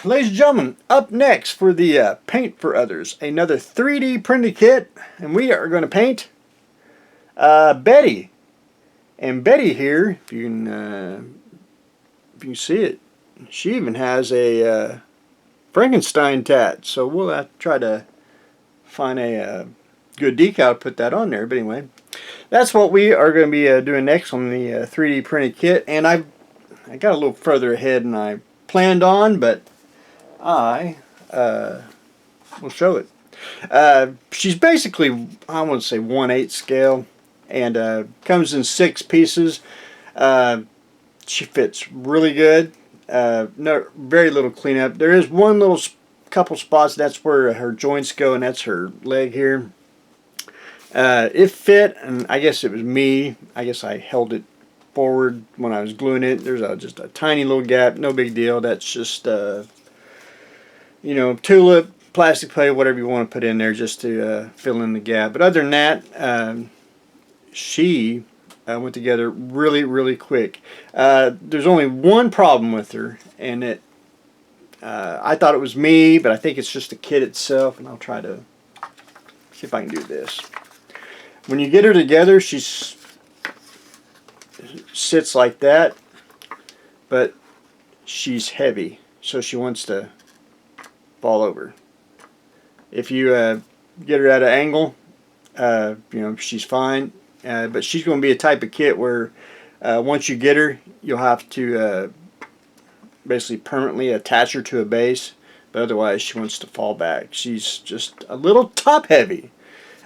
Ladies and gentlemen, up next for the Paint for Others, another 3D printed kit, and we are going to paint Betty. And Betty here, if you can see it, she even has a Frankenstein tat. So we'll have to try to find a good decal to put that on there. But anyway, that's what we are going to be doing next on the 3D printed kit. And I got a little further ahead than I planned on, but I will show it. She's basically, I want to say 1/8 scale, and comes in 6 pieces. She fits really good. No, very little cleanup. There is one little couple spots. That's where her joints go, and that's her leg here. It fit, and I guess it was me. I guess I held it forward when I was gluing it. There's just a tiny little gap. No big deal. That's just you know, tulip, plastic plate, whatever you want to put in there just to fill in the gap. But other than that, she went together really quick. There's only one problem with her, and I thought it was me, but I think it's just the kit itself. And I'll try to see if I can do this. When you get her together, she sits like that, but she's heavy, so she wants to fall over. If you get her at an angle, you know, she's fine. But she's going to be a type of kit where once you get her, you'll have to basically permanently attach her to a base. But otherwise, she wants to fall back. She's just a little top heavy.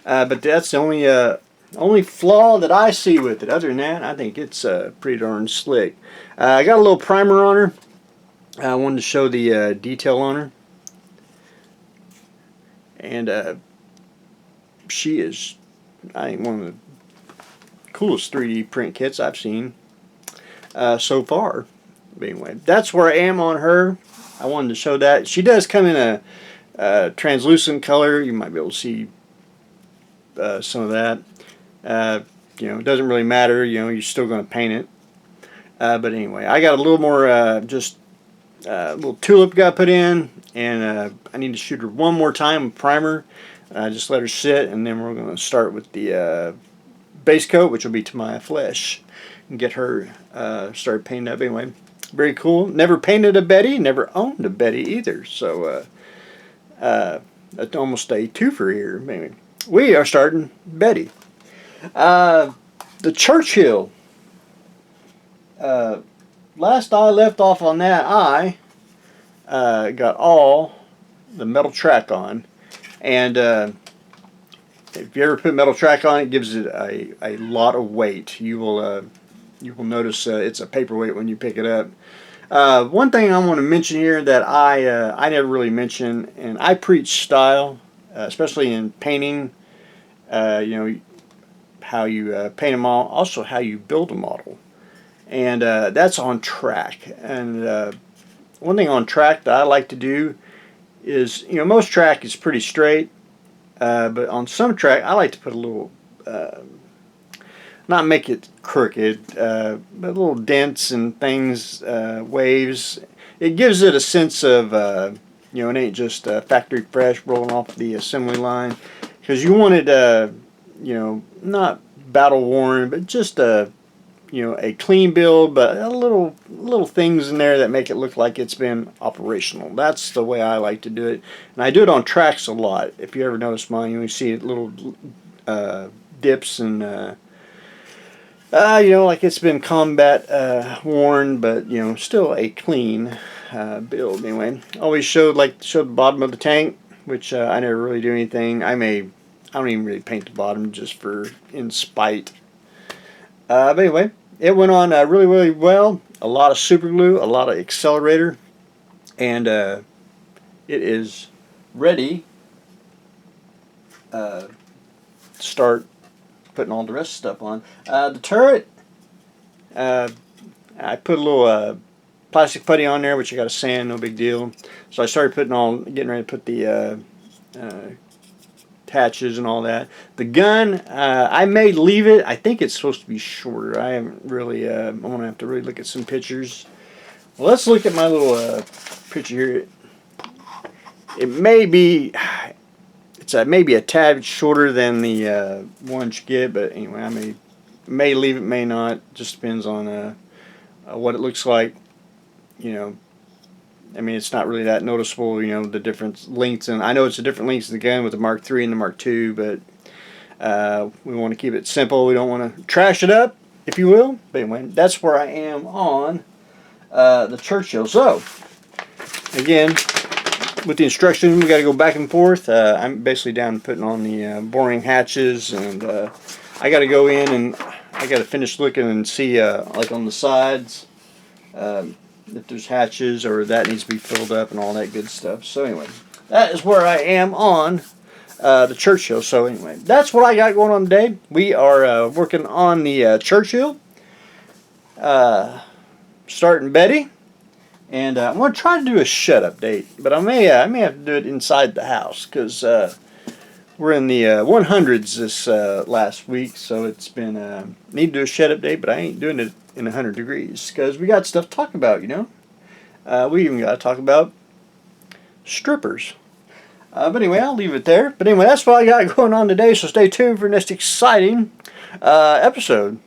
But that's the only flaw that I see with it. Other than that, I think it's pretty darn slick. I got a little primer on her. I wanted to show the detail on her. And she is, I think, one of the coolest 3D print kits I've seen so far. But anyway, that's where I am on her. I wanted to show that. She does come in a translucent color. You might be able to see some of that. You know, it doesn't really matter. You know, you're still going to paint it. But anyway, I got a little more just a little tulip got put in, and I need to shoot her one more time with primer. Just let her sit, and then we're going to start with the base coat, which will be to my flesh, and get her started painting up. Anyway, very cool. Never painted a Betty, never owned a Betty either, so that's almost a twofer here. Maybe we are starting Betty. The Churchill. Last I left off on that, I got all the metal track on, and if you ever put metal track on, it gives it a lot of weight. You will notice it's a paperweight when you pick it up. One thing I want to mention here that I never really mentioned, and I preach style, especially in painting. You know, how you paint a model, also how you build a model. And that's on track. And one thing on track that I like to do is, you know, most track is pretty straight, but on some track I like to put a little, not make it crooked, but little dents and things, waves. It gives it a sense of, you know, it ain't just factory fresh rolling off the assembly line, because you want it, you know, not battle worn, but just you know, a clean build, but a little things in there that make it look like it's been operational. That's the way I like to do it, and I do it on tracks a lot. If you ever notice mine, you see little dips and you know, like it's been combat worn, but you know, still a clean build. Anyway, always show the bottom of the tank, which I never really do anything. I don't even really paint the bottom just for in spite. But anyway, it went on really well. A lot of super glue, a lot of accelerator, and it is ready to start putting all the rest of the stuff on. The turret, I put a little plastic putty on there, which I got to sand, no big deal. So I started getting ready to put the patches and all that. The gun, I may leave it. I think it's supposed to be shorter. I haven't really, I'm going to have to really look at some pictures. Well, let's look at my little picture here. It may be, it's maybe a tad shorter than the one you get, but anyway, I may leave it, may not. Just depends on what it looks like. You know, I mean, it's not really that noticeable. You know, the different lengths, and I know it's a different lengths of the gun with the Mark III and the Mark II, but we want to keep it simple. We don't want to trash it up, if you will. But anyway, that's where I am on the Churchill. So, again, with the instruction, we got to go back and forth. I'm basically down putting on the boring hatches, and I got to go in and I got to finish looking and see, like on the sides, if there's hatches or that needs to be filled up and all that good stuff. So anyway, that is where I am on the Churchill. So anyway, that's what I got going on today. We are working on the Churchill, starting Betty, and I'm going to try to do a shut update, but I may have to do it inside the house because we're in the 100s this last week, so it's been need to do a shut update, but I ain't doing it in 100 degrees because we got stuff to talk about, you know. We even got to talk about strippers. But anyway, I'll leave it there. But anyway, that's what I got going on today, so stay tuned for the next exciting episode.